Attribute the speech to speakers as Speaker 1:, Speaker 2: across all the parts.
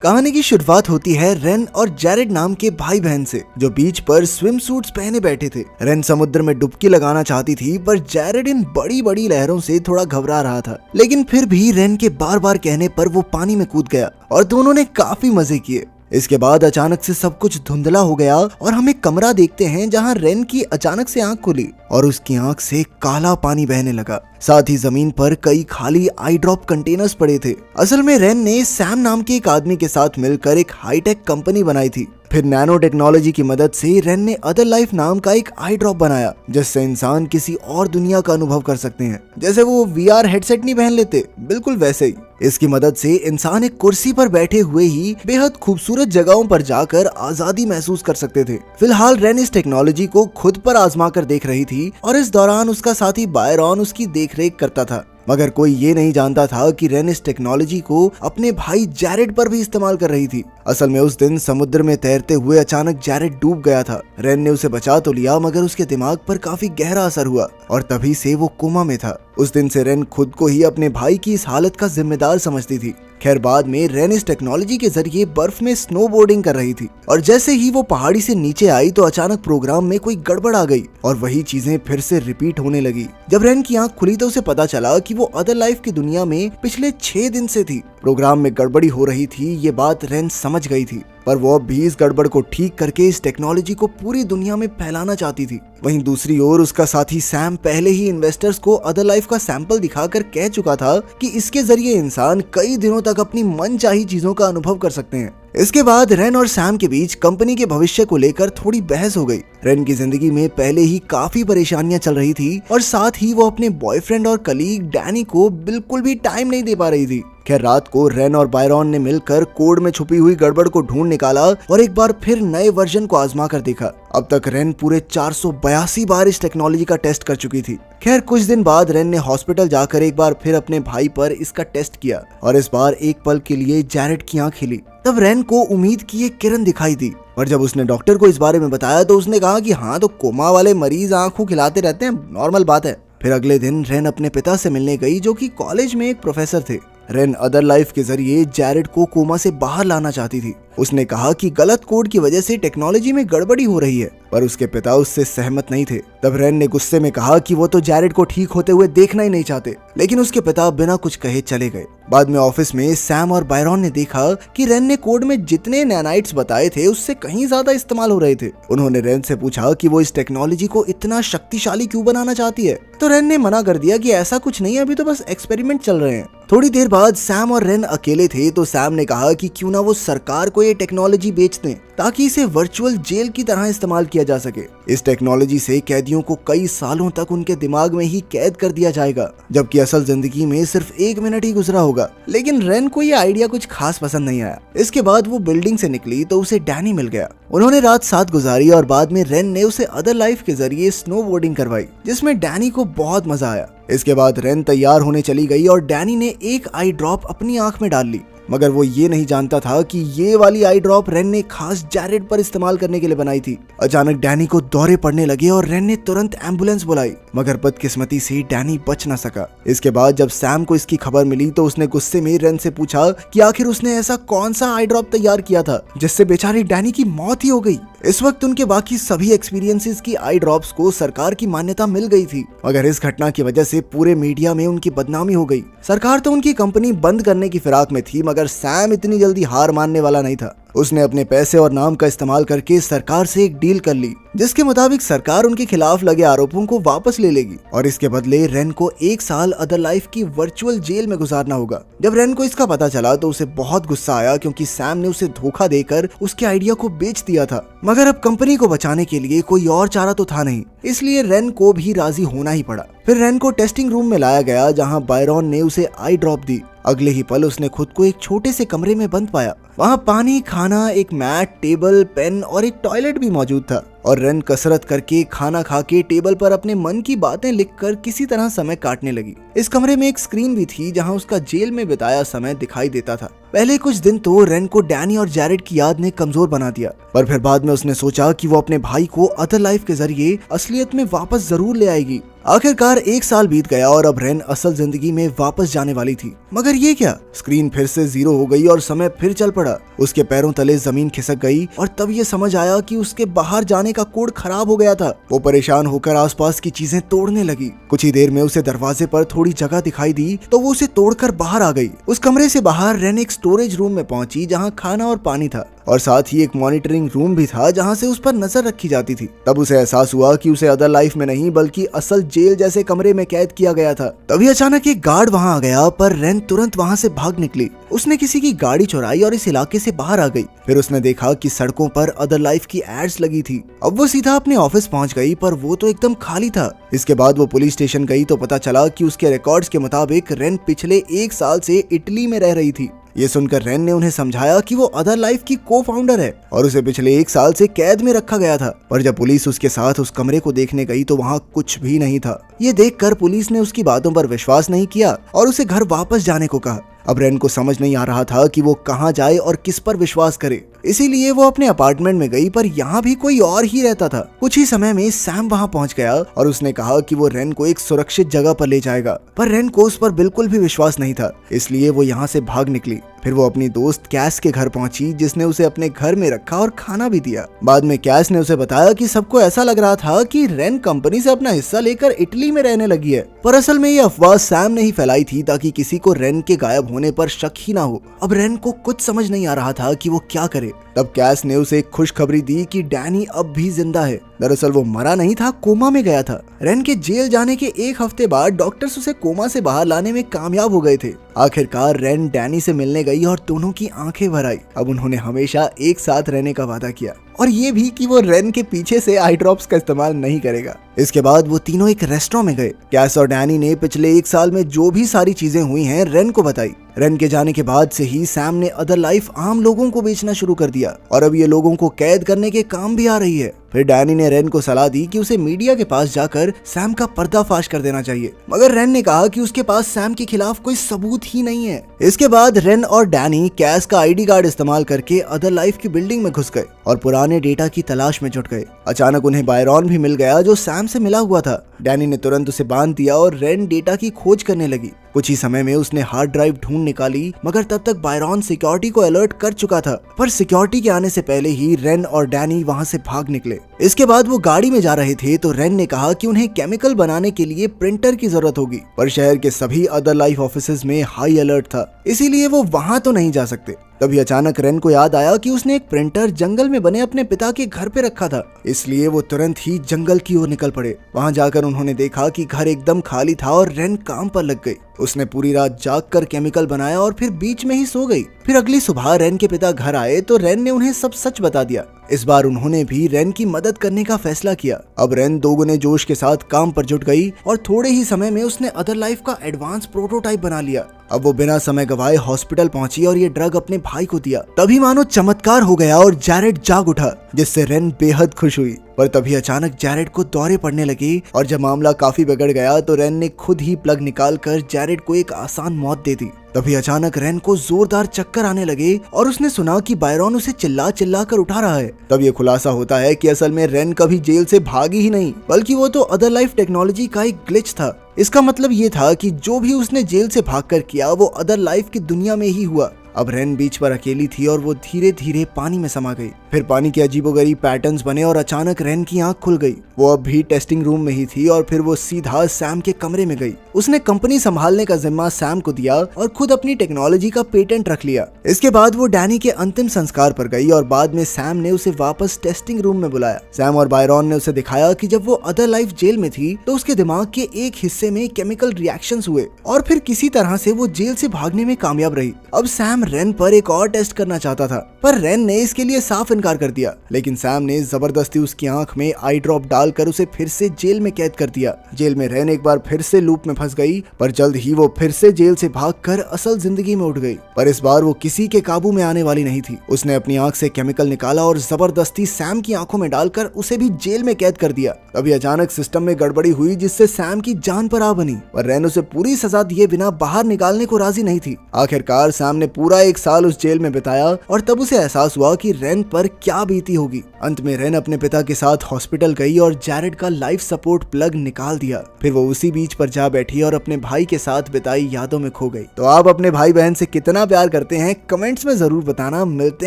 Speaker 1: कहानी की शुरुआत होती है रेन और जैरेड नाम के भाई बहन से, जो बीच पर स्विम सूट्स पहने बैठे थे। रेन समुद्र में डुबकी लगाना चाहती थी, पर जैरेड इन बड़ी बड़ी लहरों से थोड़ा घबरा रहा था। लेकिन फिर भी रेन के बार बार कहने पर वो पानी में कूद गया और दोनों ने काफी मजे किए। इसके बाद अचानक से सब कुछ धुंधला हो गया और हम एक कमरा देखते हैं जहां रेन की अचानक से आंख खुली और उसकी आंख से काला पानी बहने लगा। साथ ही जमीन पर कई खाली आई ड्रॉप कंटेनर्स पड़े थे। असल में रेन ने सैम नाम के एक आदमी के साथ मिलकर एक हाईटेक कंपनी बनाई थी। फिर नैनो टेक्नोलॉजी की मदद से रेन ने अदर लाइफ नाम का एक आई ड्रॉप बनाया, जिससे इंसान किसी और दुनिया का अनुभव कर सकते हैं। जैसे वो वीआर हेडसेट नहीं पहन लेते, बिल्कुल वैसे ही। इसकी मदद से इंसान एक कुर्सी पर बैठे हुए ही बेहद खूबसूरत जगहों पर जाकर आजादी महसूस कर सकते थे। फिलहाल रेन इस टेक्नोलॉजी को खुद पर आजमा कर देख रही थी और इस दौरान उसका साथी बायरॉन उसकी देखरेख करता था। मगर कोई ये नहीं जानता था कि रेन इस टेक्नोलॉजी को अपने भाई जैरेड पर भी इस्तेमाल कर रही थी। असल में उस दिन समुद्र में तैरते हुए अचानक जैरेड डूब गया था। रेन ने उसे बचा तो लिया, मगर उसके दिमाग पर काफी गहरा असर हुआ और तभी से वो कोमा में था। उस दिन से रेन खुद को ही अपने भाई की इस हालत का जिम्मेदार समझती थी। खैर, बाद में रेन इस टेक्नोलॉजी के जरिए बर्फ में स्नोबोर्डिंग कर रही थी और जैसे ही वो पहाड़ी से नीचे आई तो अचानक प्रोग्राम में कोई गड़बड़ आ गई और वही चीजें फिर से रिपीट होने लगी। जब रेन की आंख खुली तो उसे पता चला कि वो अदर लाइफ की दुनिया में पिछले 6 दिन से थी। प्रोग्राम में गड़बड़ी हो रही थी, ये बात रेन समझ गई थी, पर वो अब भी इस गड़बड़ को ठीक करके इस टेक्नोलॉजी को पूरी दुनिया में फैलाना चाहती थी। वहीं दूसरी ओर उसका साथी सैम पहले ही इन्वेस्टर्स को अदर लाइफ का सैंपल दिखाकर कह चुका था कि इसके जरिए इंसान कई दिनों तक अपनी मनचाही चीजों का अनुभव कर सकते हैं। इसके बाद रेन और सैम के बीच कंपनी के भविष्य को लेकर थोड़ी बहस हो गई। रेन की जिंदगी में पहले ही काफी परेशानियां चल रही थी और साथ ही वो अपने बॉयफ्रेंड और कलीग डैनी को बिल्कुल भी टाइम नहीं दे पा रही थी। खैर, रात को रेन और बायरॉन ने मिलकर कोड में छुपी हुई गड़बड़ को ढूंढ निकाला और एक बार फिर नए वर्जन को आजमा कर देखा। अब तक रेन पूरे 482 बार इस टेक्नोलॉजी का टेस्ट कर चुकी थी। खैर, कुछ दिन बाद रेन ने हॉस्पिटल जाकर एक बार फिर अपने भाई पर इसका टेस्ट किया और इस बार एक पल के लिए जैरेड की आंख हिली। तब रेन को उम्मीद की एक किरण दिखाई दी और जब उसने डॉक्टर को इस बारे में बताया तो उसने कहा कि हाँ, तो कोमा वाले मरीज आंखों खिलाते रहते हैं, नॉर्मल बात है। फिर अगले दिन रेन अपने पिता से मिलने गई, जो कि कॉलेज में एक प्रोफेसर थे। रेन अदर लाइफ के जरिए जैरेड को कोमा से बाहर लाना चाहती थी। उसने कहा कि गलत कोड की वजह से टेक्नोलॉजी में गड़बड़ी हो रही है, पर उसके पिता उससे सहमत नहीं थे। तब रेन ने गुस्से में कहा कि वो तो जैरेड को ठीक होते हुए देखना ही नहीं चाहते, लेकिन उसके पिता बिना कुछ कहे चले गए। बाद में ऑफिस में सैम और बायरॉन ने देखा कि रेन ने कोड में जितने नैनाइट्स बताए थे उससे कहीं ज्यादा इस्तेमाल हो रहे थे। उन्होंने रेन से पूछा कि वो इस टेक्नोलॉजी को इतना शक्तिशाली क्यों बनाना चाहती है, तो रेन ने मना कर दिया कि ऐसा कुछ नहीं है, अभी तो बस एक्सपेरिमेंट चल रहे हैं। थोड़ी देर बाद सैम और रेन अकेले थे तो सैम ने कहा कि क्यों ना वो सरकार को ये टेक्नोलॉजी बेच दें ताकि इसे वर्चुअल जेल की तरह इस्तेमाल किया जा सके। इस टेक्नोलॉजी से कैदियों को कई सालों तक उनके दिमाग में ही कैद कर दिया जाएगा, जबकि असल जिंदगी में सिर्फ 1 मिनट ही गुजरा होगा। लेकिन रेन को ये आइडिया कुछ खास पसंद नहीं आया। इसके बाद वो बिल्डिंग से निकली तो उसे डैनी मिल गया। उन्होंने रात साथ गुजारी और बाद में रेन ने उसे अदर लाइफ के जरिए स्नोबोर्डिंग करवाई, जिसमें डैनी को बहुत मजा आया। इसके बाद रेन तैयार होने चली गई और डैनी ने एक आई ड्रॉप अपनी आंख में डाल ली, मगर वो ये नहीं जानता था कि ये वाली आई ड्रॉप रेन ने खास जैरेड पर इस्तेमाल करने के लिए बनाई थी। अचानक डैनी को दौरे पड़ने लगे और रेन ने तुरंत एम्बुलेंस बुलाई, मगर बदकिस्मती से डैनी बच न सका। इसके बाद जब सैम को इसकी खबर मिली तो उसने गुस्से में रेन से पूछा कि आखिर उसने ऐसा कौन सा आई ड्रॉप तैयार किया था जिससे बेचारी डैनी की मौत ही हो गई। इस वक्त उनके बाकी सभी एक्सपीरियंसेस की आई ड्रॉप्स को सरकार की मान्यता मिल गई थी, मगर इस घटना की वजह से पूरे मीडिया में उनकी बदनामी हो गई। सरकार तो उनकी कंपनी बंद करने की फिराक में थी, मगर सैम इतनी जल्दी हार मानने वाला नहीं था। उसने अपने पैसे और नाम का इस्तेमाल करके सरकार से एक डील कर ली, जिसके मुताबिक सरकार उनके खिलाफ लगे आरोपों को वापस ले लेगी और इसके बदले रेन को 1 साल अदर लाइफ की वर्चुअल जेल में गुजारना होगा। जब रेन को इसका पता चला तो उसे बहुत गुस्सा आया, क्योंकि सैम ने उसे धोखा देकर उसके आइडिया को बेच दिया था। मगर अब कंपनी को बचाने के लिए कोई और चारा तो था नहीं, इसलिए रेन को भी राजी होना ही पड़ा। फिर रेन को टेस्टिंग रूम में लाया गया, जहां बायरॉन ने उसे आई ड्रॉप दी। अगले ही पल उसने खुद को एक छोटे से कमरे में बंद पाया। वहाँ पानी, खाना, एक मैट, टेबल, पेन और एक टॉयलेट भी मौजूद था और रेन कसरत करके खाना खा के टेबल पर अपने मन की बातें लिखकर किसी तरह समय काटने लगी। इस कमरे में एक स्क्रीन भी थी जहां उसका जेल में बिताया समय दिखाई देता था। पहले कुछ दिन तो रेन को डैनी और जैरेड की याद ने कमजोर बना दिया, पर फिर बाद में उसने सोचा कि वो अपने भाई को अदर लाइफ के जरिए असलियत में वापस जरूर ले आएगी। आखिरकार 1 साल बीत गया और अब रेन असल जिंदगी में वापस जाने वाली थी। मगर ये क्या, स्क्रीन फिर से 0 हो गई और समय फिर चल पड़ा। उसके पैरों तले जमीन खिसक गई और तब ये समझ आया कि उसके बाहर जाने का कोड खराब हो गया था। वो परेशान होकर आसपास की चीजें तोड़ने लगी। कुछ ही देर में उसे दरवाजे पर थोड़ी जगह दिखाई दी तो वो उसे तोड़कर बाहर आ गई। उस कमरे से बाहर रेन एक स्टोरेज रूम में पहुंची जहां खाना और पानी था और साथ ही एक मॉनिटरिंग रूम भी था जहां से उस पर नजर रखी जाती थी। तब उसे एहसास हुआ कि उसे अदर लाइफ में नहीं बल्कि असल जेल जैसे कमरे में कैद किया गया था। तभी अचानक एक गार्ड वहां आ गया, पर रेन तुरंत वहां से भाग निकली। उसने किसी की गाड़ी चुराई और इस इलाके से बाहर आ गई। फिर उसने देखा कि सड़कों पर अदर लाइफ की एड्स लगी थी। अब वो सीधा अपने ऑफिस पहुंच गई, पर वो तो एकदम खाली था। इसके बाद वो पुलिस स्टेशन गई तो पता चला कि उसके रिकॉर्ड्स के मुताबिक रेन पिछले 1 साल से इटली में रह रही थी। ये सुनकर रेन ने उन्हें समझाया कि वो अदर लाइफ की को-फाउंडर है और उसे पिछले 1 साल से कैद में रखा गया था। पर जब पुलिस उसके साथ उस कमरे को देखने गई तो वहाँ कुछ भी नहीं था। ये देखकर पुलिस ने उसकी बातों पर विश्वास नहीं किया और उसे घर वापस जाने को कहा। अब रेन को समझ नहीं आ रहा था कि वो कहाँ जाए और किस पर विश्वास करे, इसीलिए वो अपने अपार्टमेंट में गई, पर यहाँ भी कोई और ही रहता था। कुछ ही समय में सैम वहाँ पहुँच गया और उसने कहा कि वो रेन को एक सुरक्षित जगह पर ले जाएगा, पर रेन को उस पर बिल्कुल भी विश्वास नहीं था, इसलिए वो यहाँ से भाग निकली। फिर वो अपनी दोस्त कैस के घर पहुंची, जिसने उसे अपने घर में रखा और खाना भी दिया। बाद में कैस ने उसे बताया कि सबको ऐसा लग रहा था कि रेन कंपनी से अपना हिस्सा लेकर इटली में रहने लगी है, पर असल में ये अफवाह सैम ने ही फैलाई थी ताकि किसी को रेन के गायब होने पर शक ही ना हो। अब रेन को कुछ समझ नहीं आ रहा था कि वो क्या करे। तब कैस ने उसे एक खुशखबरी दी कि डैनी अब भी जिंदा है। दरअसल वो मरा नहीं था, कोमा में गया था। रेन के जेल जाने के 1 हफ्ते बाद डॉक्टर्स उसे कोमा से बाहर लाने में कामयाब हो गए थे। आखिरकार रेन डैनी से मिलने गई और दोनों की आंखें भर आई। अब उन्होंने हमेशा एक साथ रहने का वादा किया और ये भी कि वो रेन के पीछे से आई ड्रॉप्स का इस्तेमाल नहीं करेगा। इसके बाद वो तीनों एक रेस्टोरेंट में गए। कैस और डैनी ने पिछले 1 साल में जो भी सारी चीजें हुई हैं रेन को बताई। रेन के जाने के बाद से ही सैम ने अदर लाइफ आम लोगों को बेचना शुरू कर दिया और अब ये लोगों को कैद करने के काम भी आ रही है। फिर डैनी ने रेन को सलाह दी कि उसे मीडिया के पास जाकर सैम का पर्दाफाश कर देना चाहिए, मगर रेन ने कहा कि उसके पास सैम के खिलाफ कोई सबूत ही नहीं है। इसके बाद रेन और डैनी कैस का आईडी कार्ड इस्तेमाल करके अदर लाइफ की बिल्डिंग में घुस गए और पुराने डेटा की तलाश में जुट गए। अचानक उन्हें बायरॉन भी मिल गया जो सैम से मिला हुआ था। डैनी ने तुरंत उसे बांध दिया और रेन डेटा की खोज करने लगी। कुछ ही समय में उसने हार्ड ड्राइव ढूंढ निकाली, मगर तब तक बायरॉन सिक्योरिटी को अलर्ट कर चुका था। पर सिक्योरिटी के आने से पहले ही रेन और डैनी वहां से भाग निकले। इसके बाद वो गाड़ी में जा रहे थे तो रेन ने कहा कि उन्हें केमिकल बनाने के लिए प्रिंटर की जरूरत होगी, पर शहर के सभी अदर लाइफ ऑफिसेज में हाई अलर्ट था, इसीलिए वो वहां तो नहीं जा सकते। तभी अचानक रेन को याद आया कि उसने एक प्रिंटर जंगल में बने अपने पिता के घर पे रखा था, इसलिए वो तुरंत ही जंगल की ओर निकल पड़े। वहां जाकर उन्होंने देखा कि घर एकदम खाली था और रेन काम पर लग गई। उसने पूरी रात जागकर केमिकल बनाया और फिर बीच में ही सो गई। फिर अगली सुबह रेन के पिता घर आए तो रेन ने उन्हें सब सच बता दिया। इस बार उन्होंने भी रेन की मदद करने का फैसला किया। अब रेन दोगुने जोश के साथ काम पर जुट गई और थोड़े ही समय में उसने अदर लाइफ का एडवांस प्रोटोटाइप बना लिया। अब वो बिना समय गवाए हॉस्पिटल पहुंची और ये ड्रग अपने भाई को दिया। तभी मानो चमत्कार हो गया और जैरेड जाग उठा, जिससे रेन बेहद खुश हुई। पर तभी अचानक जैरेड को दौरे पड़ने लगे और जब मामला काफी बिगड़ गया तो रेन ने खुद ही प्लग निकालकर जैरेड को एक आसान मौत दे दी। तभी अचानक रेन को जोरदार चक्कर आने लगे और उसने सुना कि बायरॉन उसे चिल्ला चिल्ला कर उठा रहा है। तब ये खुलासा होता है कि असल में रेन कभी जेल से भागी ही नहीं, बल्कि वो तो अदर लाइफ टेक्नोलॉजी का एक ग्लिच था। इसका मतलब ये था कि जो भी उसने जेल से भागकर किया वो अदर लाइफ की दुनिया में ही हुआ। अब रेन बीच पर अकेली थी और वो धीरे धीरे पानी में समा गई। फिर पानी के अजीबोगरीब पैटर्न्स बने और अचानक रेन की आंख खुल गई। वो अब भी टेस्टिंग रूम में ही थी और फिर वो सीधा सैम के कमरे में गई। उसने कंपनी संभालने का जिम्मा सैम को दिया और खुद अपनी टेक्नोलॉजी का पेटेंट रख लिया। इसके बाद वो डैनी के अंतिम संस्कार पर गई और बाद में सैम ने उसे वापस टेस्टिंग रूम में बुलाया। सैम और बायरॉन ने उसे दिखाया कि जब वो अदर लाइफ जेल में थी तो उसके दिमाग के एक हिस्से में केमिकल रिएक्शंस हुए और फिर किसी तरह से वो जेल से भागने में कामयाब रही। अब सैम रेन पर एक और टेस्ट करना चाहता था। पर रेन ने इसके लिए साफ इनकार कर दिया। लेकिन सैम ने जबरदस्ती उसकी आंख में आई ड्रॉप डालकर उसे फिर से जेल में कैद कर दिया। जेल में रेन एक बार फिर से लूप में फंस गई, पर जल्द ही वो फिर से जेल से भागकर असल जिंदगी में उठ गई। पर इस बार वो किसी के काबू में आने वाली नहीं थी। उसने अपनी आंख से केमिकल निकाला और जबरदस्ती सैम की आंखों में डालकर उसे भी जेल में कैद कर दिया। अभी अचानक सिस्टम में गड़बड़ी हुई जिससे सैम की जान पर आ बनी, पर रेन उसे पूरी सजा दिए बिना बाहर निकालने को राजी नहीं थी। आखिरकार सैम ने पूरा 1 साल उस जेल में बिताया और तब उसे एहसास हुआ कि रेन पर क्या बीती होगी। अंत में रेन अपने पिता के साथ हॉस्पिटल गई और जैरेड का लाइफ सपोर्ट प्लग निकाल दिया। फिर वो उसी बीच पर जा बैठी और अपने भाई के साथ बिताई यादों में खो गई। तो आप अपने भाई बहन से कितना प्यार करते हैं कमेंट्स में जरूर बताना। मिलते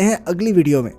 Speaker 1: हैं अगली वीडियो में।